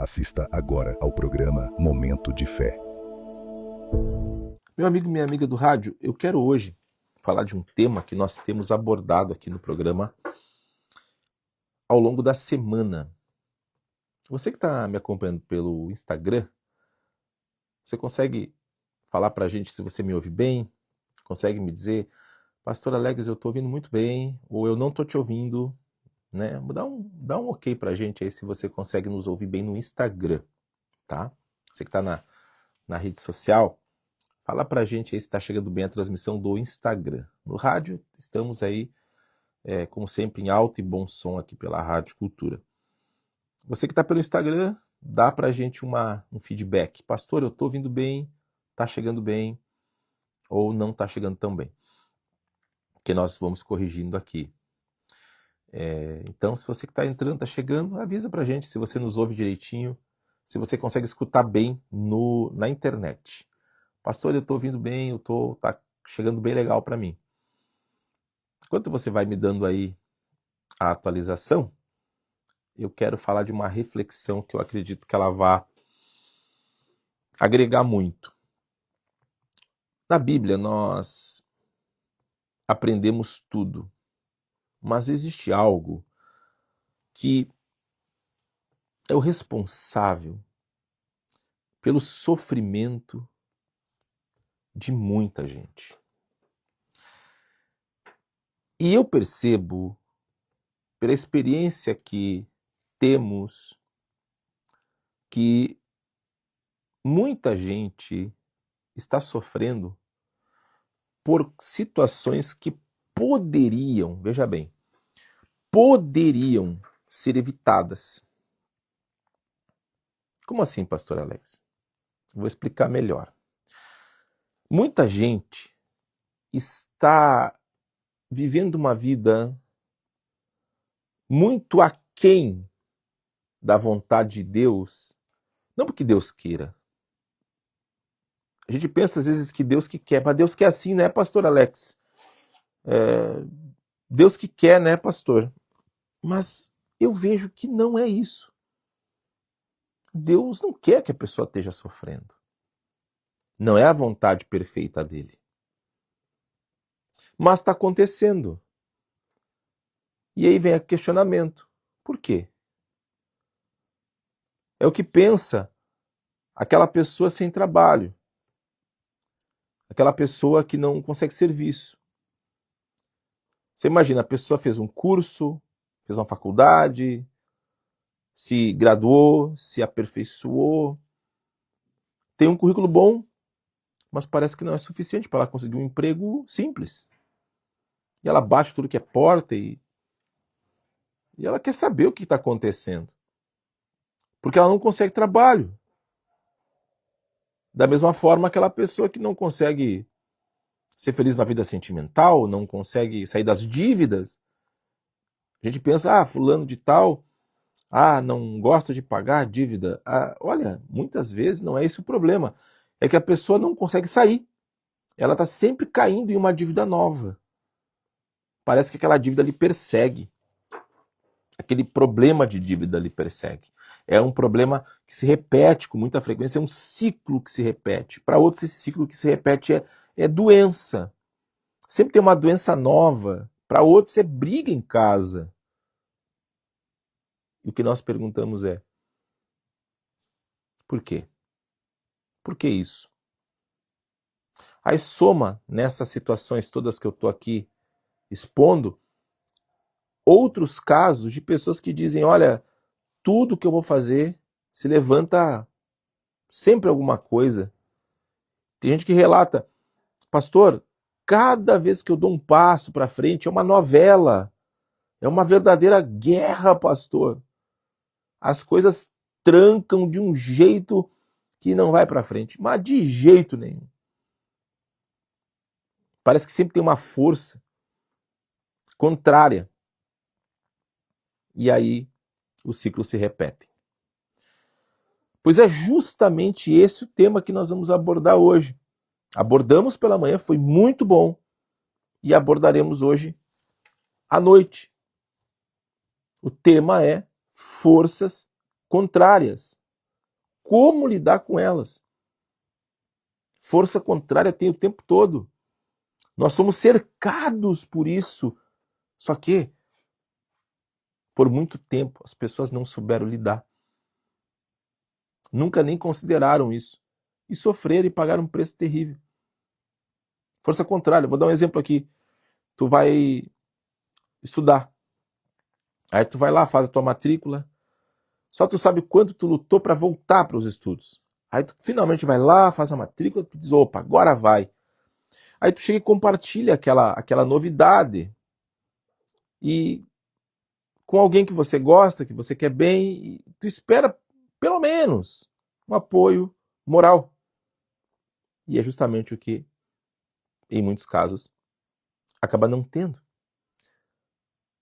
Assista agora ao programa Momento de Fé. Meu amigo, minha amiga do rádio, eu quero hoje falar de um tema que nós temos abordado aqui no programa ao longo da semana. Você que está me acompanhando pelo Instagram, você consegue falar para a gente se você me ouve bem? Consegue me dizer, Pastor Alex, eu estou ouvindo muito bem, ou eu não estou te ouvindo, né? Dá um ok para a gente aí se você consegue nos ouvir bem no Instagram, tá? Você que está na rede social, fala pra gente aí se está chegando bem a transmissão do Instagram. No rádio, estamos aí, como sempre, em alto e bom som aqui pela Rádio Cultura. Você que está pelo Instagram, dá pra gente um feedback. Pastor, eu estou ouvindo bem, está chegando bem, ou não está chegando tão bem. Que nós vamos corrigindo aqui. Então, se você que está entrando, está chegando, avisa pra gente se você nos ouve direitinho, se você consegue escutar bem na internet. Pastor, eu estou ouvindo bem, tá chegando bem legal para mim. Enquanto você vai me dando aí a atualização, eu quero falar de uma reflexão que eu acredito que ela vai agregar muito. Na Bíblia nós aprendemos tudo, mas existe algo que é o responsável pelo sofrimento de muita gente. E eu percebo, pela experiência que temos, que muita gente está sofrendo por situações que poderiam, veja bem, poderiam ser evitadas. Como assim, Pastor Alex? Vou explicar melhor. Muita gente está vivendo uma vida muito aquém da vontade de Deus, não porque Deus queira. A gente pensa às vezes que Deus que quer, mas Deus quer assim, né, Pastor Alex? Deus que quer, né, pastor? Mas eu vejo que não é isso. Deus não quer que a pessoa esteja sofrendo. Não é a vontade perfeita dele. Mas está acontecendo. E aí vem o questionamento. Por quê? É o que pensa aquela pessoa sem trabalho. Aquela pessoa que não consegue serviço. Você imagina, a pessoa fez um curso, fez uma faculdade, se graduou, se aperfeiçoou, tem um currículo bom, mas parece que não é suficiente para ela conseguir um emprego simples. E ela bate tudo que é porta e ela quer saber o que está acontecendo. Porque ela não consegue trabalho. Da mesma forma, aquela pessoa que não consegue ser feliz na vida sentimental, não consegue sair das dívidas. A gente pensa, fulano de tal, não gosta de pagar a dívida. Olha, muitas vezes não é esse o problema. É que a pessoa não consegue sair. Ela está sempre caindo em uma dívida nova. Parece que aquela dívida lhe persegue. Aquele problema de dívida lhe persegue. É um problema que se repete com muita frequência, é um ciclo que se repete. Para outros, esse ciclo que se repete é doença. Sempre tem uma doença nova. Para outros, é briga em casa. E o que nós perguntamos é: por quê? Por que isso? Aí soma nessas situações todas que eu estou aqui expondo, outros casos de pessoas que dizem, olha, tudo que eu vou fazer se levanta sempre alguma coisa. Tem gente que relata, pastor, cada vez que eu dou um passo para frente é uma novela, é uma verdadeira guerra, pastor. As coisas trancam de um jeito que não vai para frente, mas de jeito nenhum. Parece que sempre tem uma força contrária. E aí o ciclo se repete. Pois é justamente esse o tema que nós vamos abordar hoje. Abordamos pela manhã, foi muito bom, e abordaremos hoje à noite. O tema é forças contrárias. como lidar com elas. Força contrária tem o tempo todo. Nós somos cercados por isso. Só que, por muito tempo, as pessoas não souberam lidar. Nunca nem consideraram isso. E sofreram e pagaram um preço terrível. Força contrária. Vou dar um exemplo aqui. Tu vai estudar. Aí tu vai lá, faz a tua matrícula. Só tu sabe quanto tu lutou para voltar para os estudos. Aí tu finalmente vai lá, faz a matrícula, tu diz, opa, agora vai. Aí tu chega e compartilha aquela novidade. E com alguém que você gosta, que você quer bem, e tu espera pelo menos um apoio moral. E é justamente o que, em muitos casos, acaba não tendo.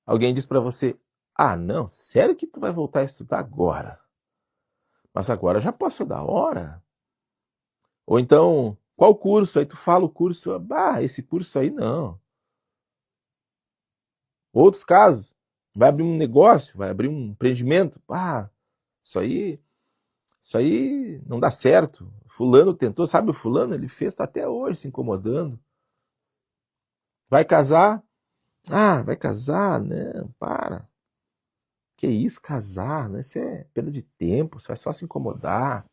Alguém diz para você, ah, não, sério que tu vai voltar a estudar agora? Mas agora já passou da hora. Ou então, qual curso? Aí tu fala o curso, esse curso aí não. Outros casos, vai abrir um negócio, vai abrir um empreendimento, isso aí não dá certo. Fulano tentou, sabe o fulano? Ele fez, tá até hoje se incomodando. Vai casar? Vai casar? Não, para. Que isso, casar? Né? Isso é perda de tempo, você vai só se incomodar.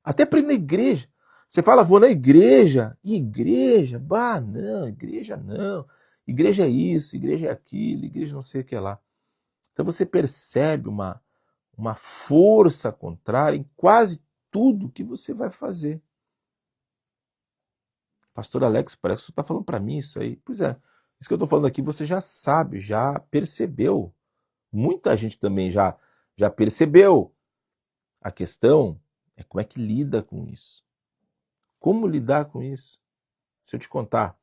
Até para ir na igreja. Você fala, vou na igreja. Igreja? Não, igreja não. Igreja é isso, igreja é aquilo, igreja não sei o que lá. Então você percebe uma força contrária em quase tudo que você vai fazer. Pastor Alex, parece que você está falando para mim isso aí. Pois é, isso que eu estou falando aqui você já sabe, já percebeu. Muita gente também já percebeu. A questão é como é que lida com isso. Como lidar com isso? Se eu te contar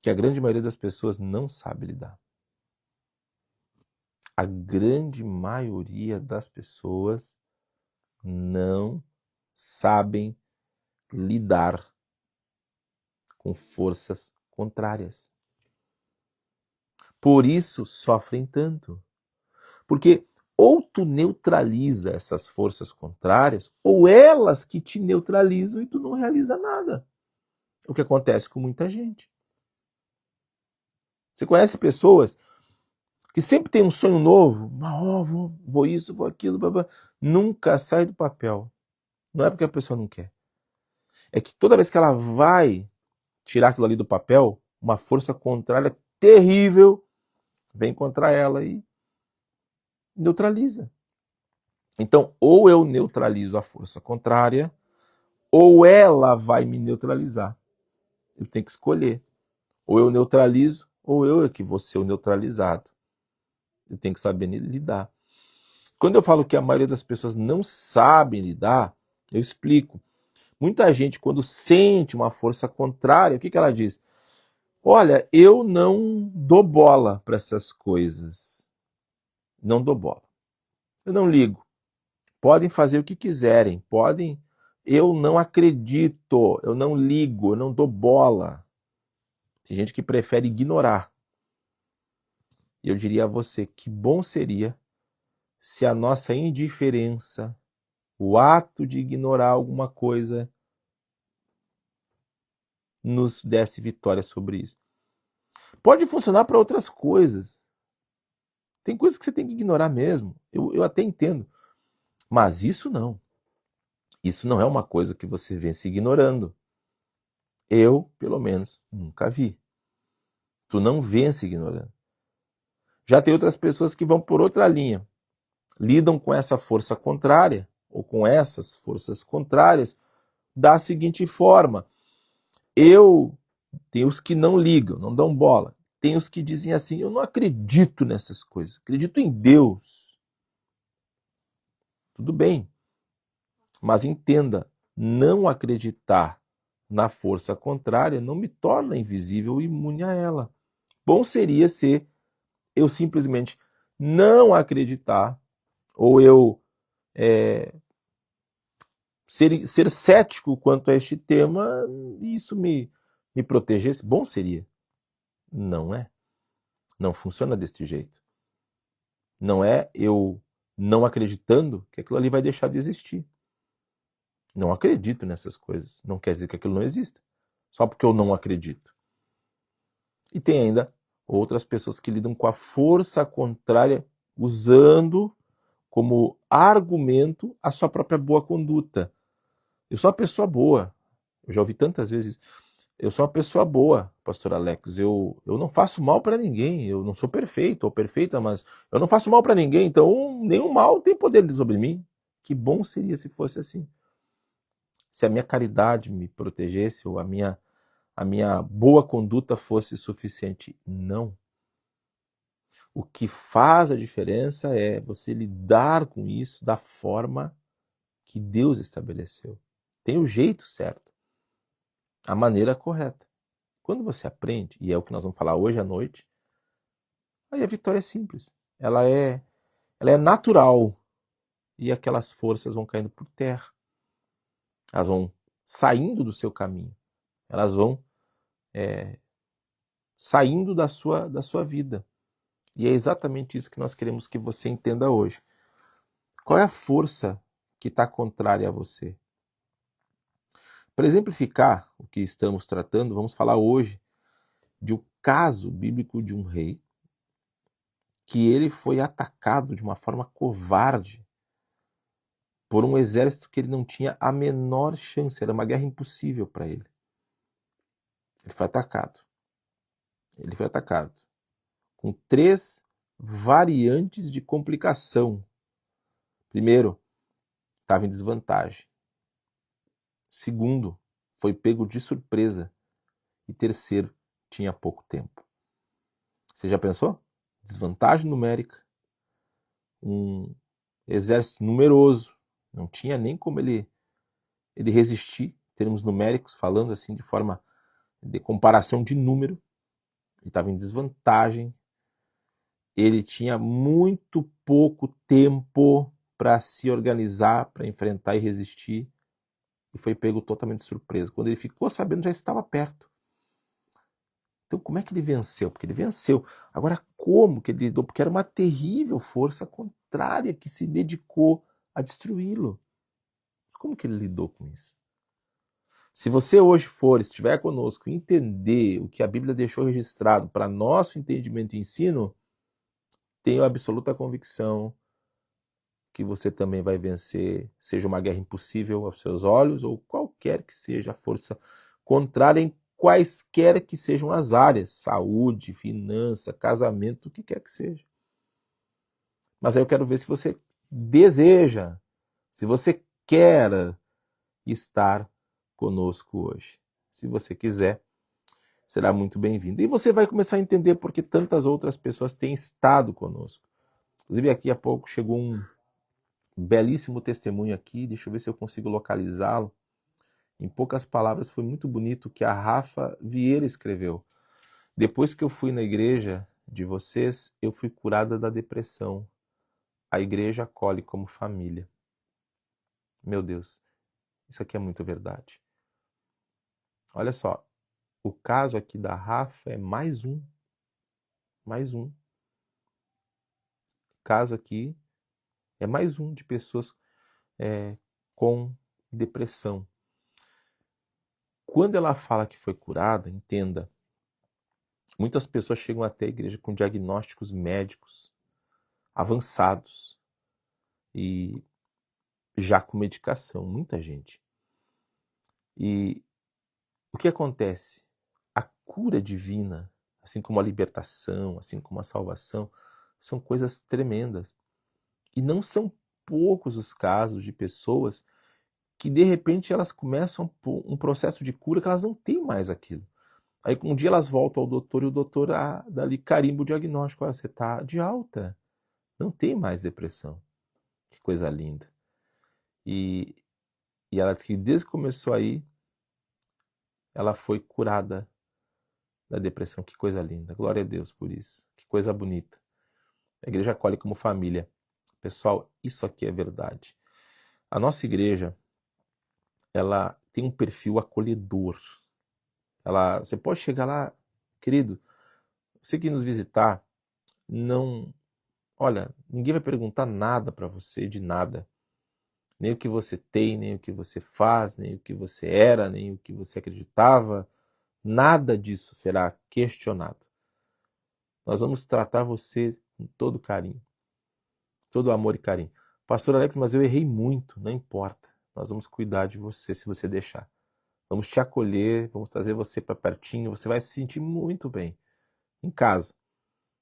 que a grande maioria das pessoas não sabe lidar. A grande maioria das pessoas não sabem lidar com forças contrárias. Por isso sofrem tanto. Porque ou tu neutraliza essas forças contrárias, ou elas que te neutralizam e tu não realiza nada. O que acontece com muita gente. Você conhece pessoas que sempre tem um sonho novo, vou isso, vou aquilo, nunca sai do papel. Não é porque a pessoa não quer. É que toda vez que ela vai tirar aquilo ali do papel, uma força contrária terrível vem contra ela e neutraliza. Então, ou eu neutralizo a força contrária, ou ela vai me neutralizar. Eu tenho que escolher. Ou eu neutralizo, ou eu é que vou ser o neutralizado. Eu tenho que saber lidar. Quando eu falo que a maioria das pessoas não sabem lidar, eu explico. Muita gente, quando sente uma força contrária, o que ela diz? Olha, eu não dou bola para essas coisas. Não dou bola. Eu não ligo. Podem fazer o que quiserem. Podem. Eu não acredito. Eu não ligo. Eu não dou bola. Tem gente que prefere ignorar. E eu diria a você que bom seria se a nossa indiferença, o ato de ignorar alguma coisa, nos desse vitória sobre isso. Pode funcionar para outras coisas. Tem coisas que você tem que ignorar mesmo. Eu até entendo. Mas isso não. Isso não é uma coisa que você vence ignorando. Eu, pelo menos, nunca vi. Tu não vence ignorando. Já tem outras pessoas que vão por outra linha. Lidam com essa força contrária, ou com essas forças contrárias, da seguinte forma. Tem os que não ligam, não dão bola. Tem os que dizem assim, eu não acredito nessas coisas, acredito em Deus. Tudo bem, mas entenda, não acreditar na força contrária não me torna invisível e imune a ela. Bom seria se eu simplesmente não acreditar, ou eu ser cético quanto a este tema, e isso me protegesse. Bom seria. Não é. Não funciona deste jeito. Não é eu não acreditando que aquilo ali vai deixar de existir. Não acredito nessas coisas. Não quer dizer que aquilo não exista. Só porque eu não acredito. E tem ainda outras pessoas que lidam com a força contrária, usando como argumento a sua própria boa conduta. Eu sou uma pessoa boa. Eu já ouvi tantas vezes. Eu sou uma pessoa boa, pastor Alex. Eu não faço mal para ninguém. Eu não sou perfeito ou perfeita, mas eu não faço mal para ninguém. Então, nenhum mal tem poder sobre mim. Que bom seria se fosse assim. Se a minha caridade me protegesse ou a minha boa conduta fosse suficiente. Não. O que faz a diferença é você lidar com isso da forma que Deus estabeleceu. Tem o jeito certo, a maneira correta. Quando você aprende, e é o que nós vamos falar hoje à noite, aí a vitória é simples. Ela é natural e aquelas forças vão caindo por terra. Elas vão saindo do seu caminho. Elas vão saindo da sua vida. E é exatamente isso que nós queremos que você entenda hoje. Qual é a força que está contrária a você? Para exemplificar o que estamos tratando, vamos falar hoje de um caso bíblico de um rei que ele foi atacado de uma forma covarde por um exército que ele não tinha a menor chance, era uma guerra impossível para ele. Ele foi atacado. Ele foi atacado com 3 variantes de complicação. Primeiro, estava em desvantagem. Segundo, foi pego de surpresa. E terceiro, tinha pouco tempo. Você já pensou? Desvantagem numérica, um exército numeroso, não tinha nem como ele resistir, em termos numéricos, falando assim de forma de comparação de número. Ele estava em desvantagem, ele tinha muito pouco tempo para se organizar, para enfrentar e resistir, e foi pego totalmente de surpresa. Quando ele ficou sabendo, já estava perto. Então, como é que ele venceu? Porque ele venceu. Agora, como que ele lidou? Porque era uma terrível força contrária que se dedicou a destruí-lo. Como que ele lidou com isso? Se você hoje estiver conosco, entender o que a Bíblia deixou registrado para nosso entendimento e ensino, tenho absoluta convicção que você também vai vencer, seja uma guerra impossível aos seus olhos, ou qualquer que seja a força contrária em quaisquer que sejam as áreas, saúde, finança, casamento, o que quer que seja. Mas aí eu quero ver se você deseja, se você quer estar conosco hoje. Se você quiser, será muito bem-vindo. E você vai começar a entender porque tantas outras pessoas têm estado conosco. Inclusive, aqui a pouco chegou um belíssimo testemunho aqui, deixa eu ver se eu consigo localizá-lo. Em poucas palavras, foi muito bonito o que a Rafa Vieira escreveu. Depois que eu fui na igreja de vocês, eu fui curada da depressão. A igreja acolhe como família. Meu Deus, isso aqui é muito verdade. Olha só, o caso aqui da Rafa é mais um. Mais um. O caso aqui é mais um de pessoas com depressão. Quando ela fala que foi curada, entenda, muitas pessoas chegam até a igreja com diagnósticos médicos avançados e já com medicação, muita gente. E o que acontece? A cura divina, assim como a libertação, assim como a salvação, são coisas tremendas. E não são poucos os casos de pessoas que de repente elas começam um processo de cura que elas não têm mais aquilo. Aí um dia elas voltam ao doutor e o doutor dali carimba o diagnóstico. Ah, você está de alta, não tem mais depressão. Que coisa linda. E ela diz que desde que começou aí, ela foi curada da depressão. Que coisa linda. Glória a Deus por isso. Que coisa bonita. A igreja acolhe como família. Pessoal, isso aqui é verdade. A nossa igreja, ela tem um perfil acolhedor. Você pode chegar lá, querido, você que nos visitar, não Olha, ninguém vai perguntar nada para você de nada. Nem o que você tem, nem o que você faz, nem o que você era, nem o que você acreditava. Nada disso será questionado. Nós vamos tratar você com todo carinho, todo amor e carinho. Pastor Alex, mas eu errei muito, não importa. Nós vamos cuidar de você se você deixar. Vamos te acolher, vamos trazer você para pertinho, você vai se sentir muito bem em casa.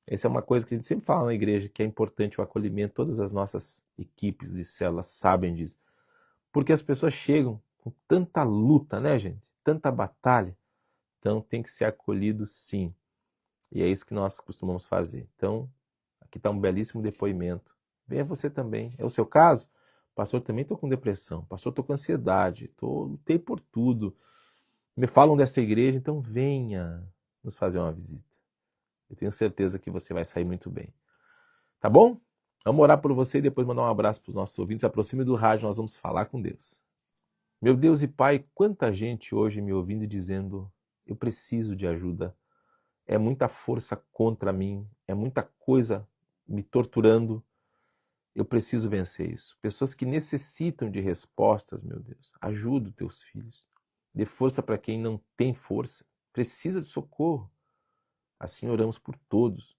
Essa é uma coisa que a gente sempre fala na igreja, que é importante o acolhimento. Todas as nossas equipes de células sabem disso. Porque as pessoas chegam com tanta luta, né, gente? Tanta batalha. Então tem que ser acolhido sim. E é isso que nós costumamos fazer. Então, aqui está um belíssimo depoimento. Venha você também. É o seu caso? Pastor, também estou com depressão. Pastor, estou com ansiedade. Lutei por tudo. Me falam dessa igreja, então venha nos fazer uma visita. Eu tenho certeza que você vai sair muito bem. Tá bom? Vamos orar por você e depois mandar um abraço para os nossos ouvintes. Se aproxime do rádio, nós vamos falar com Deus. Meu Deus e Pai, quanta gente hoje me ouvindo e dizendo: eu preciso de ajuda. É muita força contra mim, é muita coisa me torturando. Eu preciso vencer isso. Pessoas que necessitam de respostas, meu Deus. Ajuda os teus filhos. Dê força para quem não tem força, precisa de socorro. Assim oramos por todos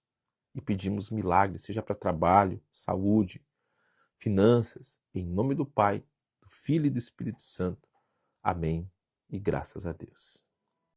e pedimos milagres, seja para trabalho, saúde, finanças, em nome do Pai, do Filho e do Espírito Santo. Amém e graças a Deus.